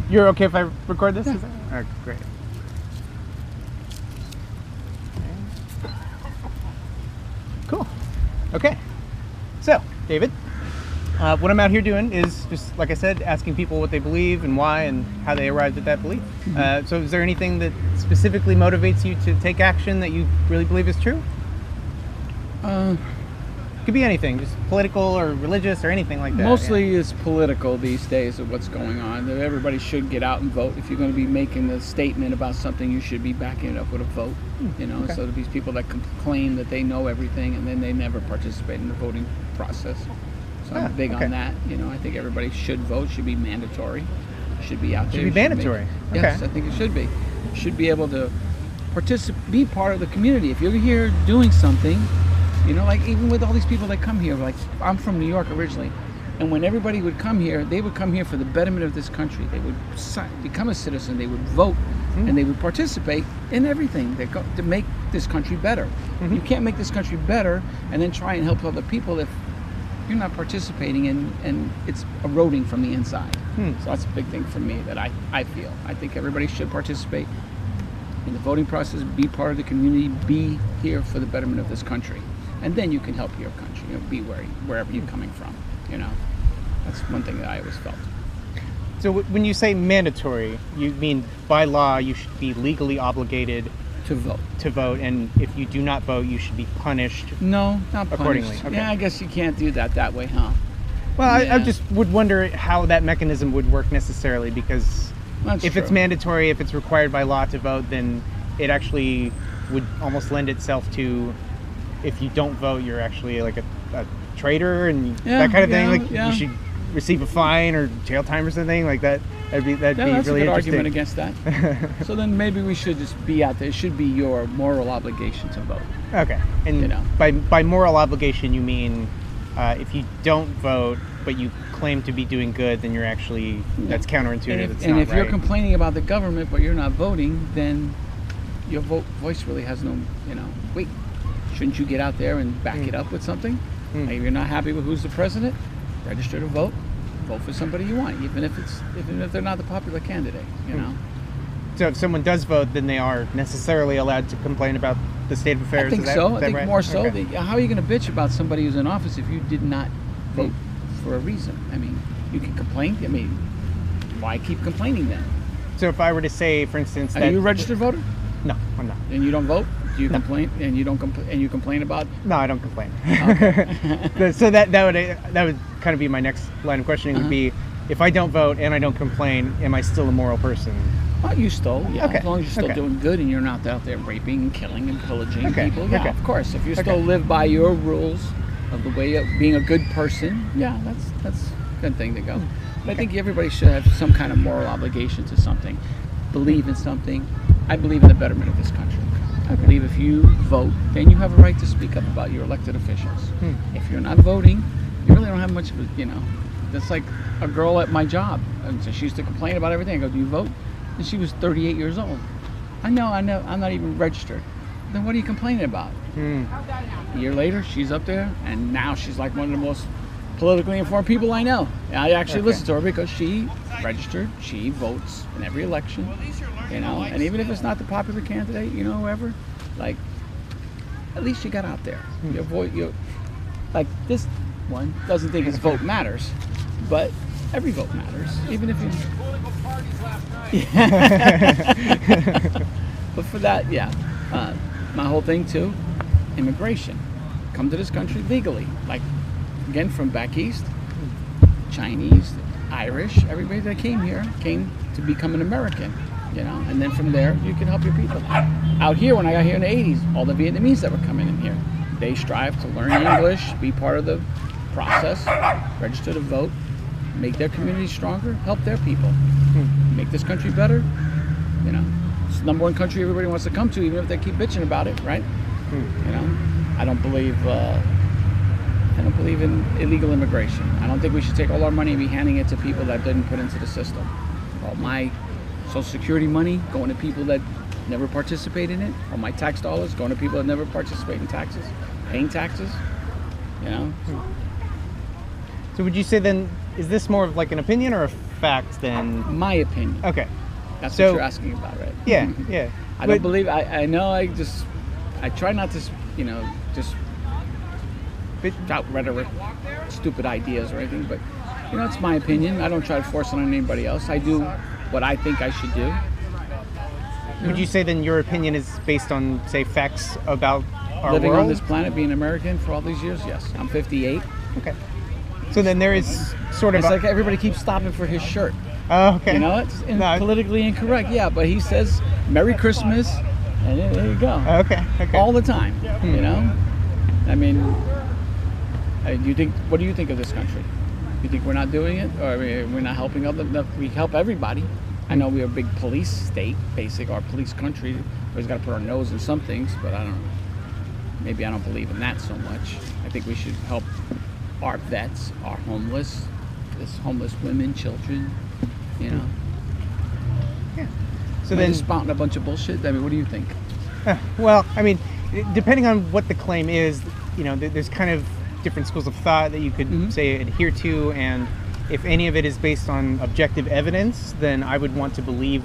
You're okay if I record this? Yeah. All right, great. Cool. Okay. So, David, what I'm out here doing is just, like I said, asking people what they believe and why and how they arrived at that belief. So is there anything that specifically motivates you to take action that you really believe is true? Could be anything, just political or religious or anything like that. Mostly it's political these days of what's going on. Everybody should get out and vote. If you're going to be making a statement about something, you should be backing it up with a vote. Okay. So these people that claim that they know everything and then they never participate in the voting process. So I'm big on that. I think everybody should vote. Should be mandatory. Should be out there. Should be mandatory. Yes, I think it should be. You should be able to be part of the community. If you're here doing something. Like even with all these people that come here, like I'm from New York originally, and when everybody would come here, they would come here for the betterment of this country. They would become a citizen, they would vote, and they would participate in everything to make this country better. You can't make this country better and then try and help other people if you're not participating and it's eroding from the inside. So that's a big thing for me that I feel. I think everybody should participate in the voting process, be part of the community, be here for the betterment of this country. And then you can help your country, be wherever you're coming from, That's one thing that I always felt. So when you say mandatory, you mean by law you should be legally obligated to vote, and if you do not vote, you should be punished. No, not accordingly. punished. Okay. Yeah, I guess you can't do that way, huh? Well, I just would wonder how that mechanism would work necessarily, because if it's mandatory, if it's required by law to vote, then it actually would almost lend itself to, if you don't vote, you're actually like a traitor and that kind of thing. Like you should receive a fine or jail time or something like that. That'd be that's really a good interesting argument against that. So then maybe we should just be out there. It should be your moral obligation to vote. Okay. And by moral obligation, you mean if you don't vote but you claim to be doing good, then you're actually that's counterintuitive. And if you're complaining about the government but you're not voting, then your voice really has no weight. Shouldn't you get out there and back it up with something? Like if you're not happy with who's the president, register to vote. Vote for somebody you want, even if they're not the popular candidate. So if someone does vote, then they are necessarily allowed to complain about the state of affairs. I think so. I think right? more so. Okay. How are you going to bitch about somebody who's in office if you did not vote for a reason? I mean, you can complain. I mean, why keep complaining then? So if I were to say, for instance, are you a registered voter? No, I'm not. And you don't vote? Do you complain? And you don't and you complain about? No, I don't complain. Okay. So that would kind of be my next line of questioning. Would be, if I don't vote and I don't complain, am I still a moral person? Well, you still, Okay. As long as you're still doing good and you're not out there raping and killing and pillaging people, Okay. Of course. If you still live by your rules of the way of being a good person, that's a good thing to go. But I think everybody should have some kind of moral obligation to something, believe in something. I believe in the betterment of this country. I believe if you vote, then you have a right to speak up about your elected officials. If you're not voting, you really don't have much of a, that's like a girl at my job. And so she used to complain about everything. I go, do you vote? And she was 38 years old. I know, I'm not even registered. Then what are you complaining about? A year later, she's up there, and now she's like one of the most politically informed people I know. I actually listen to her because she registered, she votes in every election, and even if it's not the popular candidate, whoever, like, at least you got out there. Your vote, like this one doesn't think his vote matters, but every vote matters, even if you. But for that, my whole thing too, immigration, come to this country legally, like. Again, from back east, Chinese, Irish, everybody that came here came to become an American, and then from there you can help your people. Out here, when I got here in the 80s, all the Vietnamese that were coming in here, they strive to learn English, be part of the process, register to vote, make their community stronger, help their people, make this country better. It's the number one country everybody wants to come to, even if they keep bitching about it, right? I don't believe in illegal immigration. I don't think we should take all our money and be handing it to people that didn't put into the system. All my Social Security money going to people that never participate in it. All my tax dollars going to people that never participate in taxes, paying taxes. So would you say then is this more of like an opinion or a fact then? My opinion. Okay. That's So- what you're asking about, right? Yeah, yeah. I don't But- believe. I know. I try not to, just shout rhetoric, stupid ideas or anything. But it's my opinion. I don't try to force it on anybody else. I do what I think I should do. Would you say then your opinion is based on, say, facts about our Living world? on this planet, being American for all these years, yes. I'm 58. Okay. So then there is sort of It's like everybody keeps stopping for his shirt. Oh, okay. It's No. politically incorrect. Yeah, but he says Merry Christmas, and there you go. Okay. All the time. I mean, what do you think of this country? You think we're not doing it, or we're not helping other? No, we help everybody. I know we're a big police state, or police country. We always got to put our nose in some things, but I don't know. Maybe I don't believe in that so much. I think we should help our vets, our homeless, homeless women, children. Yeah. So Am I then, just spouting a bunch of bullshit? I mean, what do you think? well, I mean, depending on what the claim is, there's kind of different schools of thought that you could say adhere to, and if any of it is based on objective evidence, then I would want to believe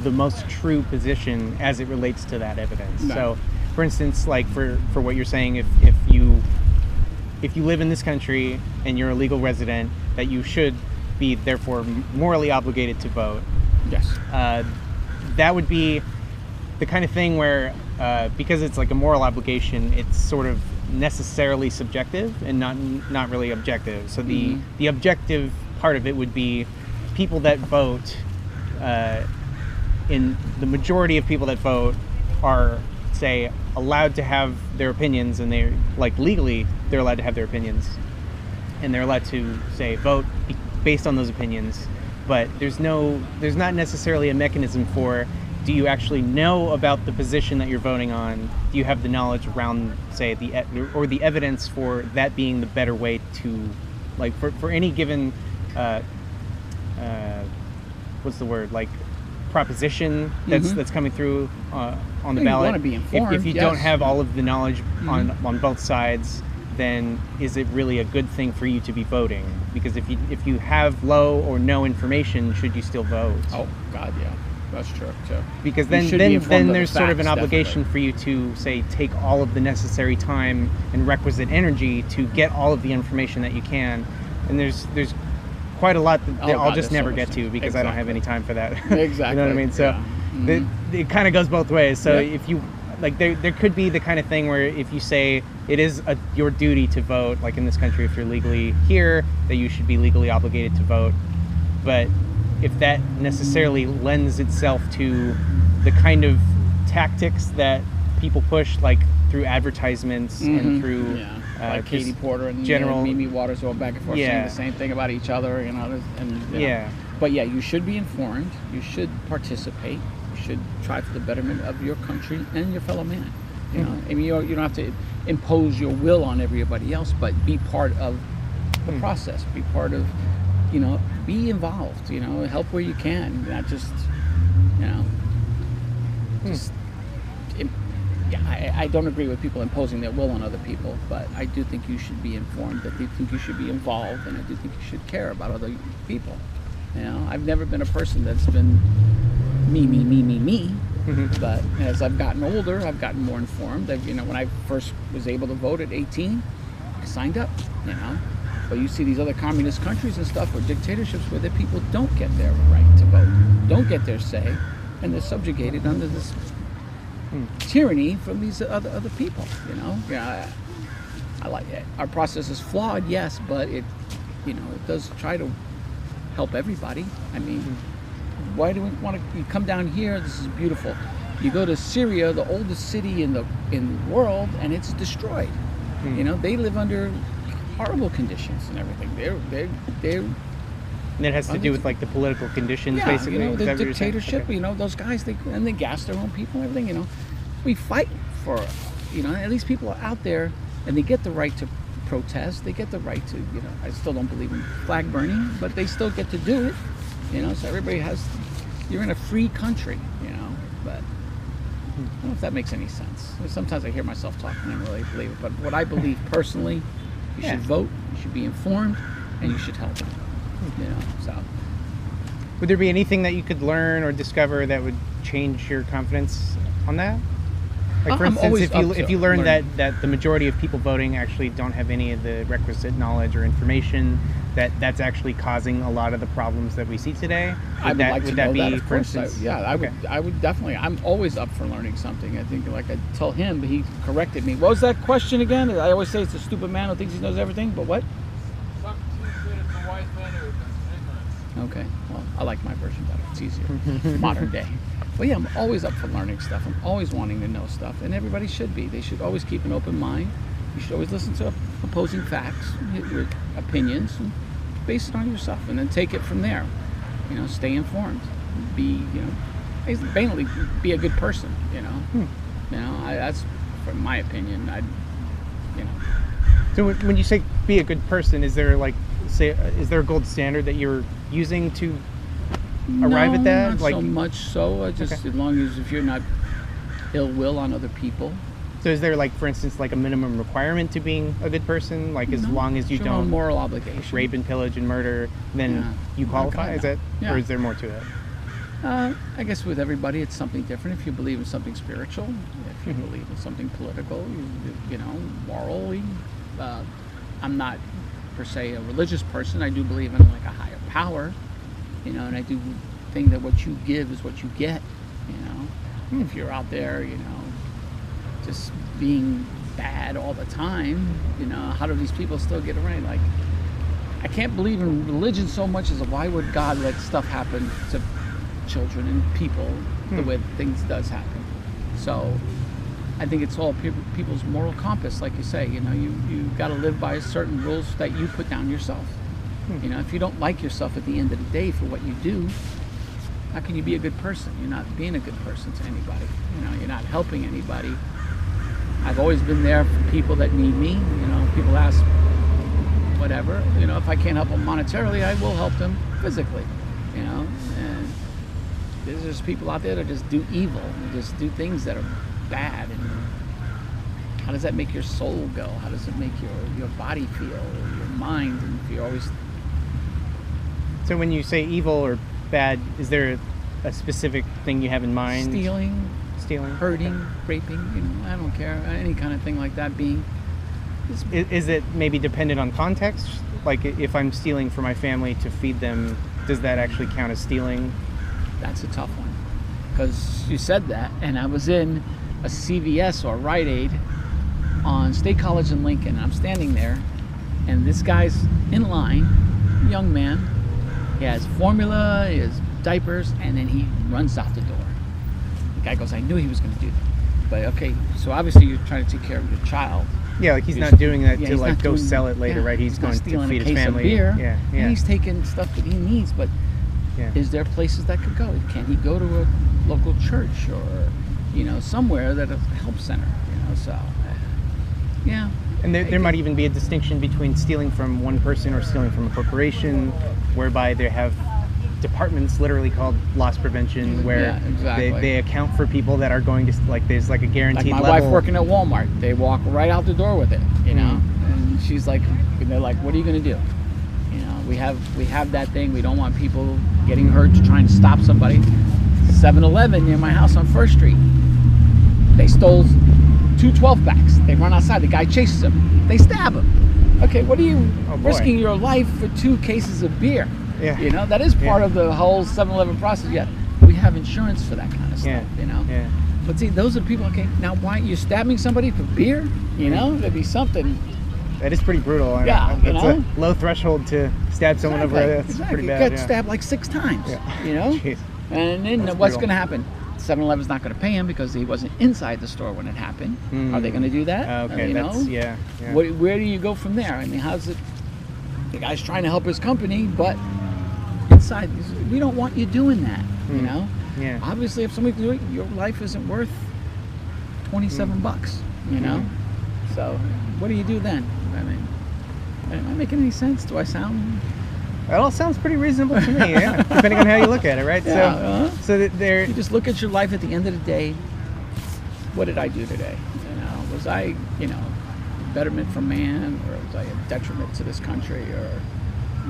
the most true position as it relates to that evidence. Right. So, for instance, like for what you're saying, if you live in this country and you're a legal resident, that you should be therefore morally obligated to vote. Yes. That would be the kind of thing where, because it's like a moral obligation, it's sort of necessarily subjective and not really objective. So the objective part of it would be people that vote. In the majority of people that vote are, say, allowed to have their opinions, and they're legally they're allowed to have their opinions, and they're allowed to say vote based on those opinions. But there's not necessarily a mechanism for, do you actually know about the position that you're voting on? Do you have the knowledge around, say, the evidence for that being the better way to, for any given, what's the word, proposition that's coming through on the ballot. You want to be informed. If you don't have all of the knowledge on both sides, then is it really a good thing for you to be voting? Because if you have low or no information, should you still vote? Oh God, yeah, that's true too. Because then there's sort of an obligation for you to, say, take all of the necessary time and requisite energy to get all of the information that you can. And there's quite a lot that I'll just never get to because I don't have any time for that. Exactly. You know what I mean? So it kind of goes both ways. So if you there could be the kind of thing where if you say it is your duty to vote, like in this country, if you're legally here, that you should be legally obligated to vote. But if that necessarily lends itself to the kind of tactics that people push, through advertisements and through like Katie Porter and Mimi Waters going back and forth saying the same thing about each other, But you should be informed. You should participate. You should try for the betterment of your country and your fellow man. I mean, you don't have to impose your will on everybody else, but be part of the process. Be part of, be involved. Help where you can. Not just, I don't agree with people imposing their will on other people, but I do think you should be informed. I do think you should be involved, and I do think you should care about other people. I've never been a person that's been me. But as I've gotten older, I've gotten more informed. When I first was able to vote at 18, I signed up. But you see these other communist countries and stuff, or dictatorships, where the people don't get their right to vote, don't get their say, and they're subjugated under this tyranny from these other people. I like it. Our process is flawed, yes, but it does try to help everybody. I mean, why do we want to? You come down here, this is beautiful. You go to Syria, the oldest city in the world, and it's destroyed. They live under horrible conditions and everything. They're and it has to do with the political conditions, basically. The dictatorship. Okay. Those guys, they gas their own people and everything. We fight for, at least people are out there, and they get the right to protest. They get the right to, I still don't believe in flag burning, but they still get to do it. So everybody you're in a free country, but I don't know if that makes any sense. Sometimes I hear myself talking and I don't really believe it, but what I believe personally, you should vote, you should be informed, and you should help. So. Would there be anything that you could learn or discover that would change your confidence on that? Like, for instance, if you learn that the majority of people voting actually don't have any of the requisite knowledge or information, that's actually causing a lot of the problems that we see today. Would that be, for instance? I would definitely. I'm always up for learning something. I think, like I tell him, but he corrected me. What was that question again? I always say it's a stupid man who thinks he knows everything, but what? Socrates said it's a wise man who is ignorant. Okay, well, I like my version better. It's easier. Modern day. But yeah, I'm always up for learning stuff. I'm always wanting to know stuff, and everybody should be. They should always keep an open mind. You should always listen to opposing facts, your opinions, and base it on yourself, and then take it from there. Stay informed. Basically, be a good person. That's, from my opinion. So when you say be a good person, is there is there a gold standard that you're using to arrive at that? Not so much so. Just as long as if you're not ill will on other people. So is there, for instance, a minimum requirement to being a good person? As long as you don't moral obligation, rape and pillage and murder, then you qualify? Is that, or is there more to that? I guess with everybody, it's something different. If you believe in something spiritual, if you believe in something political, morally. I'm not per se a religious person. I do believe in a higher power, and I do think that what you give is what you get. If you're out there, just being bad all the time, how do these people still get around? I can't believe in religion so much as why would God let stuff happen to children and people the way things does happen? So I think it's all people's moral compass, like you say. You got to live by certain rules that you put down yourself. If you don't like yourself at the end of the day for what you do, how can you be a good person? You're not being a good person to anybody. You're not helping anybody. I've always been there for people that need me. People ask whatever. If I can't help them monetarily, I will help them physically. And there's just people out there that just do evil and just do things that are bad. And how does that make your soul go? How does it make your body feel, or your mind? And if you're always... So when you say evil or bad, is there a specific thing you have in mind? Stealing, hurting, okay. raping, I don't care, any kind of thing like that being. Is it maybe dependent on context? If I'm stealing for my family to feed them, does that actually count as stealing? That's a tough one, because you said that, and I was in a CVS or Rite Aid on State College in Lincoln, and I'm standing there, and this guy's in line, young man, he has formula, he has diapers, and then he runs out the door. The guy goes, I knew he was going to do that. But okay, so obviously you're trying to take care of your child. Yeah, he's not doing that to go sell it later, right? He's going to feed his family. Of beer, yeah. And he's taking stuff that he needs, but is there places that could go? Can he go to a local church or, somewhere that a help center, so, yeah. And there might even be a distinction between stealing from one person or stealing from a corporation, whereby they have departments literally called loss prevention, where they account for people that are going to, there's a guaranteed my level. Wife working at Walmart, they walk right out the door with it, and she's like, they're like, what are you going to do? We have that thing. We don't want people getting hurt to trying to stop somebody. 7-Eleven near my house on 1st Street. They stole 2 12-packs. They run outside. The guy chases them. They stab him. Okay, what are you risking your life for 2 cases of beer? Yeah. That is part of the whole 7-Eleven process. Yeah, we have insurance for that kind of stuff. Yeah. But see, those are people. Okay, now why are you stabbing somebody for beer? There'd be something. That is pretty brutal. Yeah, it's a low threshold to stab someone over. That's pretty bad. You got stabbed 6 times. Yeah. Jeez. And then what's going to happen? 7-Eleven's not going to pay him because he wasn't inside the store when it happened. Are they going to do that? Okay, yeah. Where do you go from there? I mean, how's it? The guy's trying to help his company, but inside, we don't want you doing that. Yeah. Obviously, if somebody can do it, your life isn't worth $27. So what do you do then? I mean, am I making any sense? Do I sound? It all sounds pretty reasonable to me, yeah. Depending on how you look at it, right? Yeah, so that you just look at your life at the end of the day. What did I do today? Was I, betterment for man, or was I a detriment to this country? Or,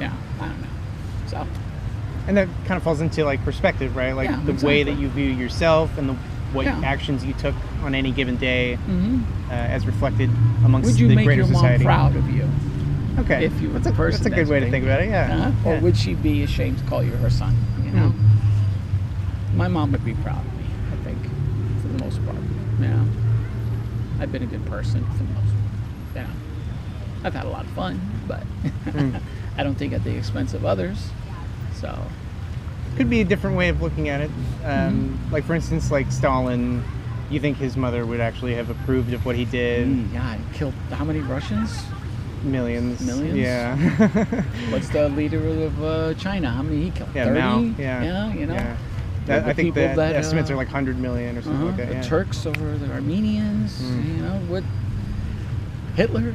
I don't know. So, And that kind of falls into like perspective, right? Like Yeah, the way exactly. that you view yourself and what Yeah. actions you took on any given day, mhm. as reflected amongst Would you the make greater your mom society. proud of you? Okay, If you were that's the a, person that's a good way to think about it. Yeah. Or Yeah. would she be ashamed to call you her son? You know, my mom would be proud of me. I think, for the most part. You know, I've been a good person for the most part. You know, I've had a lot of fun, but I don't think at the expense of others. So, Could be a different way of looking at it. Like for instance, like Stalin, you think his mother would actually have approved of what he did? yeah, he killed how many Russians? Millions. Millions? Yeah. What's the leader of China? How many he killed? Yeah, 30? Mao. Yeah. Yeah, you know. Yeah. The I think people the that, estimates are like 100 million or something like that. The Yeah. Turks over the Armenians, you know, what Hitler.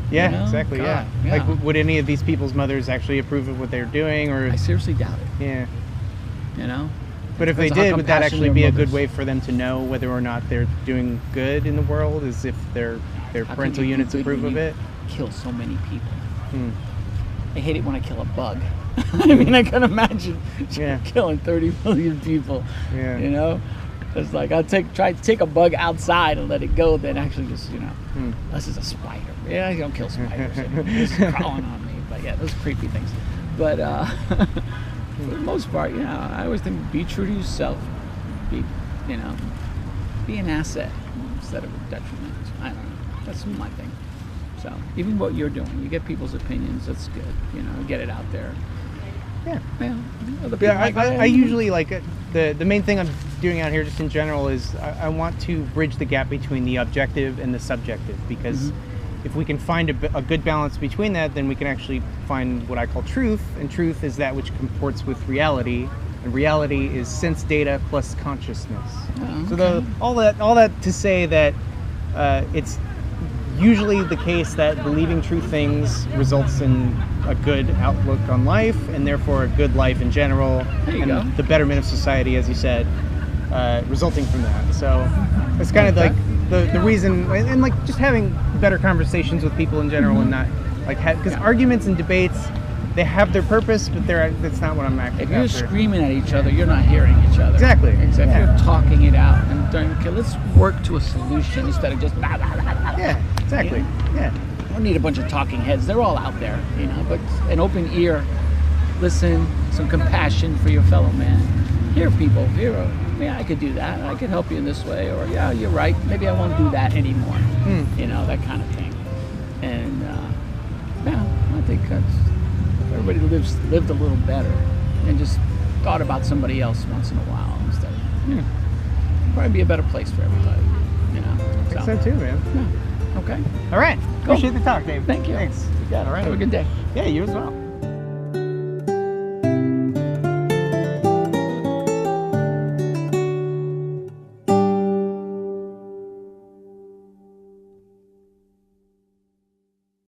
Yeah, you know? exactly. God, Yeah. Like, would any of these people's mothers actually approve of what they're doing, or I seriously doubt it, yeah? you know. But if they Depends on how did, would that compassionate actually their be a mothers. good way for them to know whether or not they're doing good in the world? Is if their How can parental you do units good approve when of you it? Kill so many people. Hmm. I hate it when I kill a bug. I mean, I can imagine Yeah. killing 30 million people. Yeah. You know, it's like I'll try to take a bug outside and let it go, then actually just, you know, this is a spider. Yeah, you don't kill spiders. It's crawling on me, but yeah, those are creepy things. But for the most part, you know, I always think be true to yourself. Be, you know, be an asset instead of a detriment. I don't know. That's my thing. So even what you're doing, you get people's opinions. That's good. You know, get it out there. Yeah. Yeah. Other Yeah, people like, I usually like the main thing I'm doing out here just in general is I want to bridge the gap between the objective and the subjective, because if we can find a good balance between that, then we can actually find what I call truth, and truth is that which comports with reality, and reality is sense data plus consciousness. Oh, So all that to say that it's usually the case that believing true things results in a good outlook on life, and therefore a good life in general, There you and go. the betterment of society, as you said, resulting from that. So it's kind of Okay. like the reason, and like just having better conversations with people in general, and not like because arguments and debates, they have their purpose, but that's not what I'm actually If you're after. screaming at each other, you're not hearing each other. Exactly. Except Yeah. you're talking it out and saying, okay, let's work to a solution instead of just blah, blah, blah, blah. Yeah, exactly. Yeah. I don't need a bunch of talking heads. They're all out there, you know, but an open ear, listen, some compassion for your fellow man. Hear people, yeah, I could do that. I could help you in this way. Or, yeah, you're right. Maybe I won't do that anymore. You know, that kind of thing. And, yeah, I think that's, everybody lived a little better and just thought about somebody else once in a while instead of, probably be a better place for everybody, you know. I think so too, man. Yeah. Okay. All right. Cool. Appreciate the talk, Dave. Thank you. Thanks. You got it. All right. Have a good day. Yeah, you as well.